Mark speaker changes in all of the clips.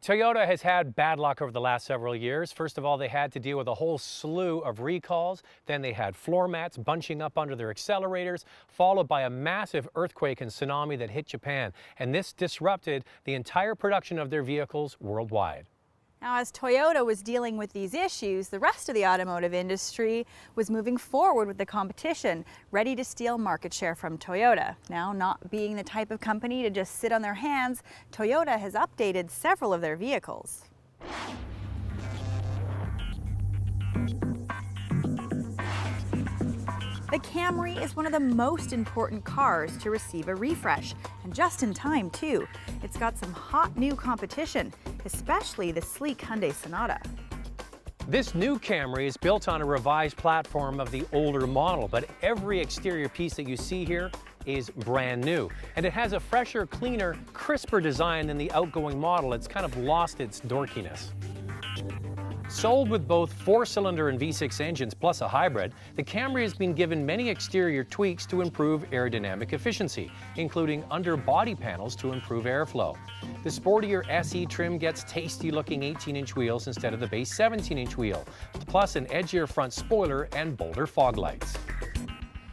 Speaker 1: Toyota has had bad luck over the last several years. First of all, they had to deal with a whole slew of recalls. Then they had floor mats bunching up under their accelerators, followed by a massive earthquake and tsunami that hit Japan. And this disrupted the entire production of their vehicles worldwide.
Speaker 2: Now, as Toyota was dealing with these issues, the rest of the automotive industry was moving forward with the competition, ready to steal market share from Toyota. Now, not being the type of company to just sit on their hands, Toyota has updated several of their vehicles. The Camry is one of the most important cars to receive a refresh, and just in time too. It's got some hot new competition, especially the sleek Hyundai Sonata.
Speaker 1: This new Camry is built on a revised platform of the older model, but every exterior piece that you see here is brand new. And it has a fresher, cleaner, crisper design than the outgoing model. It's kind of lost its dorkiness. Sold with both 4-cylinder and V6 engines plus a hybrid, the Camry has been given many exterior tweaks to improve aerodynamic efficiency, including under-body panels to improve airflow. The sportier SE trim gets tasty-looking 18-inch wheels instead of the base 17-inch wheel, plus an edgier front spoiler and bolder fog lights.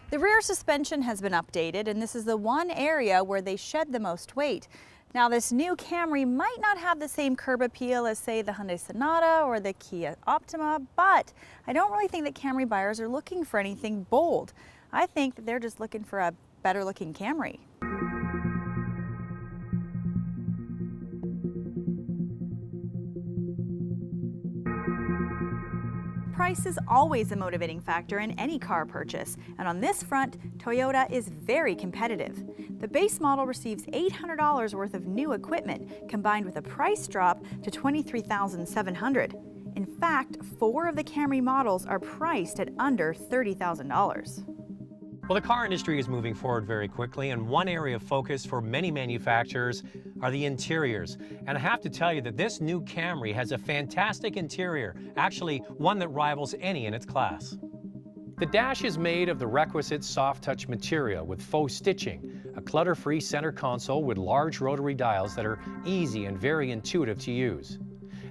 Speaker 2: The rear suspension has been updated, and this is the one area where they shed the most weight. Now, this new Camry might not have the same curb appeal as, say, the Hyundai Sonata or the Kia Optima, but I don't really think that Camry buyers are looking for anything bold. I think that they're just looking for a better-looking Camry. Price is always a motivating factor in any car purchase, and on this front, Toyota is very competitive. The base model receives $800 worth of new equipment, combined with a price drop to $23,700. In fact, 4 of the Camry models are priced at under $30,000.
Speaker 1: Well, the car industry is moving forward very quickly, and one area of focus for many manufacturers are the interiors. And I have to tell you that this new Camry has a fantastic interior, actually one that rivals any in its class. The dash is made of the requisite soft-touch material with faux stitching, a clutter-free center console with large rotary dials that are easy and very intuitive to use.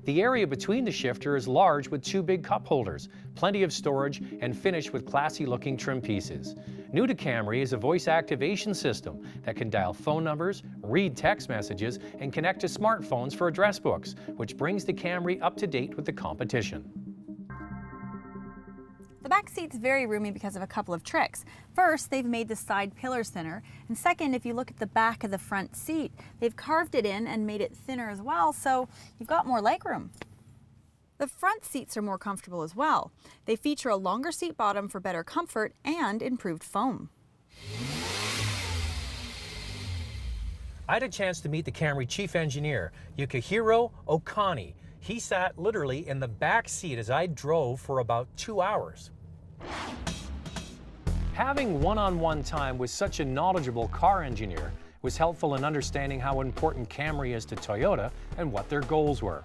Speaker 1: The area between the shifter is large with 2 big cup holders, plenty of storage, and finished with classy-looking trim pieces. New to Camry is a voice activation system that can dial phone numbers, read text messages, and connect to smartphones for address books, which brings the Camry up to date with the competition.
Speaker 2: The back seat's very roomy because of a couple of tricks. First, they've made the side pillars thinner, and second, if you look at the back of the front seat, they've carved it in and made it thinner as well, so you've got more legroom. The front seats are more comfortable as well. They feature a longer seat bottom for better comfort and improved foam.
Speaker 1: I had a chance to meet the Camry chief engineer, Yukihiro Okani. He sat literally in the back seat as I drove for about 2 hours. Having one-on-one time with such a knowledgeable car engineer was helpful in understanding how important Camry is to Toyota and what their goals were.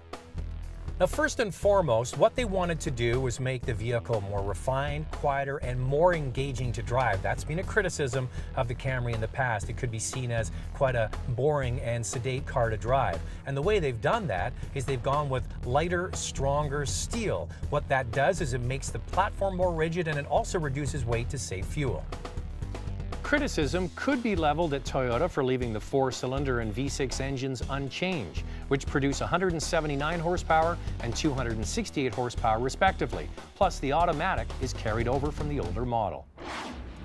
Speaker 1: Now, first and foremost, what they wanted to do was make the vehicle more refined, quieter, and more engaging to drive. That's been a criticism of the Camry in the past. It could be seen as quite a boring and sedate car to drive. And the way they've done that is they've gone with lighter, stronger steel. What that does is it makes the platform more rigid, and it also reduces weight to save fuel. Criticism could be leveled at Toyota for leaving the 4-cylinder and V6 engines unchanged, which produce 179 horsepower and 268 horsepower respectively. Plus, the automatic is carried over from the older model.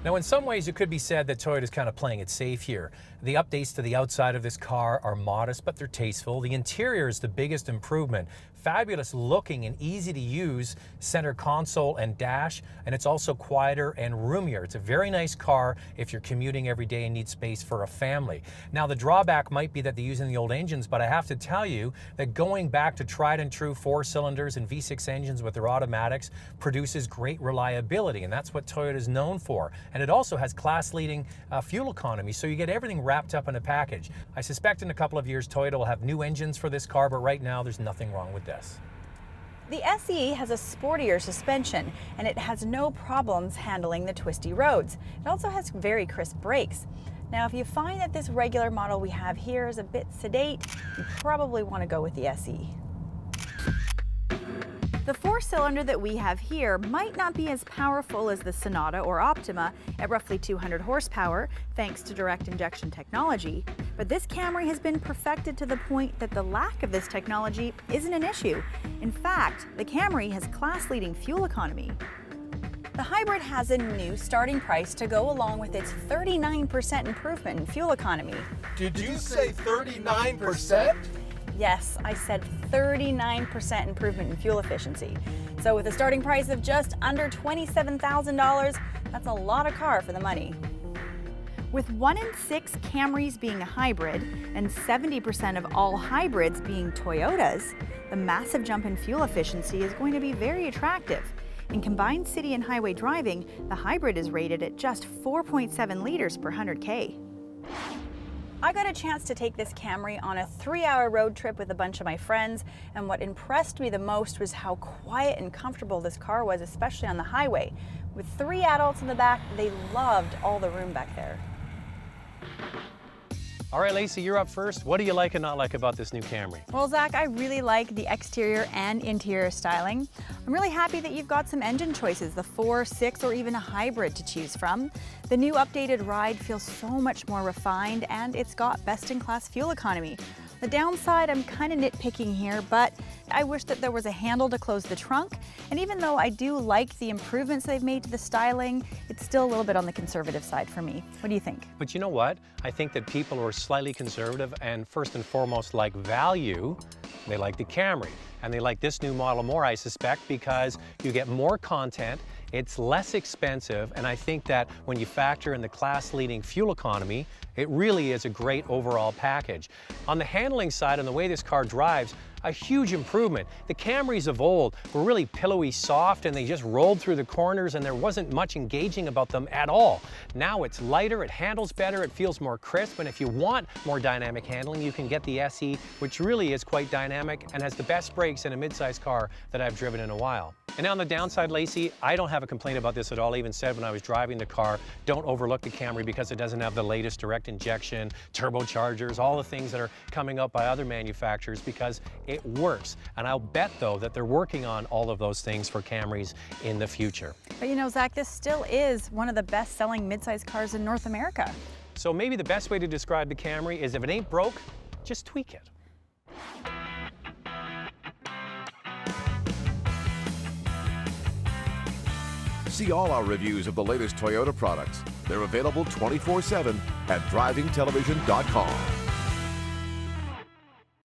Speaker 1: Now, in some ways, it could be said that Toyota's kind of playing it safe here. The updates to the outside of this car are modest, but they're tasteful. The interior is the biggest improvement. Fabulous looking and easy to use center console and dash, and it's also quieter and roomier. It's a very nice car if you're commuting every day and need space for a family. Now, the drawback might be that they're using the old engines, but I have to tell you that going back to tried and true 4-cylinders and V6 engines with their automatics produces great reliability, and that's what Toyota is known for. And it also has class-leading fuel economy, so you get everything wrapped up in a package. I suspect in a couple of years Toyota will have new engines for this car, but right now there's nothing wrong with this.
Speaker 2: The SE has a sportier suspension, and it has no problems handling the twisty roads. It also has very crisp brakes. Now, if you find that this regular model we have here is a bit sedate, you probably want to go with the SE. The four-cylinder that we have here might not be as powerful as the Sonata or Optima at roughly 200 horsepower, thanks to direct injection technology, but this Camry has been perfected to the point that the lack of this technology isn't an issue. In fact, the Camry has class-leading fuel economy. The hybrid has a new starting price to go along with its 39% improvement in fuel economy.
Speaker 3: Did you say 39%?
Speaker 2: Yes, I said 39% improvement in fuel efficiency. So with a starting price of just under $27,000, that's a lot of car for the money. With 1 in 6 Camrys being a hybrid and 70% of all hybrids being Toyotas, the massive jump in fuel efficiency is going to be very attractive. In combined city and highway driving, the hybrid is rated at just 4.7 liters per 100K. I got a chance to take this Camry on a 3-hour road trip with a bunch of my friends, and what impressed me the most was how quiet and comfortable this car was, especially on the highway. With 3 adults in the back, they loved all the room back there.
Speaker 1: All right, Lacey, you're up first. What do you like and not like about this new Camry?
Speaker 2: Well, Zach, I really like the exterior and interior styling. I'm really happy that you've got some engine choices, the 4, 6, or even a hybrid to choose from. The new updated ride feels so much more refined, and it's got best-in-class fuel economy. The downside, I'm kind of nitpicking here, but I wish that there was a handle to close the trunk. And even though I do like the improvements they've made to the styling, it's still a little bit on the conservative side for me. What do you think?
Speaker 1: But you know what? I think that people who are slightly conservative and first and foremost like value, they like the Camry. And they like this new model more, I suspect, because you get more content, it's less expensive, and I think that when you factor in the class-leading fuel economy, it really is a great overall package. On the handling side and the way this car drives, a huge improvement. The Camrys of old were really pillowy soft and they just rolled through the corners and there wasn't much engaging about them at all. Now it's lighter, it handles better, it feels more crisp, and if you want more dynamic handling, you can get the SE, which really is quite dynamic and has the best brakes in a midsize car that I've driven in a while. And on the downside, Lacey, I don't have a complaint about this at all. I even said when I was driving the car, don't overlook the Camry because it doesn't have the latest direct injection, turbochargers, all the things that are coming up by other manufacturers, because it works. And I'll bet, though, that they're working on all of those things for Camrys in the future.
Speaker 2: But you know, Zach, this still is one of the best-selling midsize cars in North America.
Speaker 1: So maybe the best way to describe the Camry is if it ain't broke, just tweak it.
Speaker 3: See all our reviews of the latest Toyota products. They're available 24/7 at drivingtelevision.com.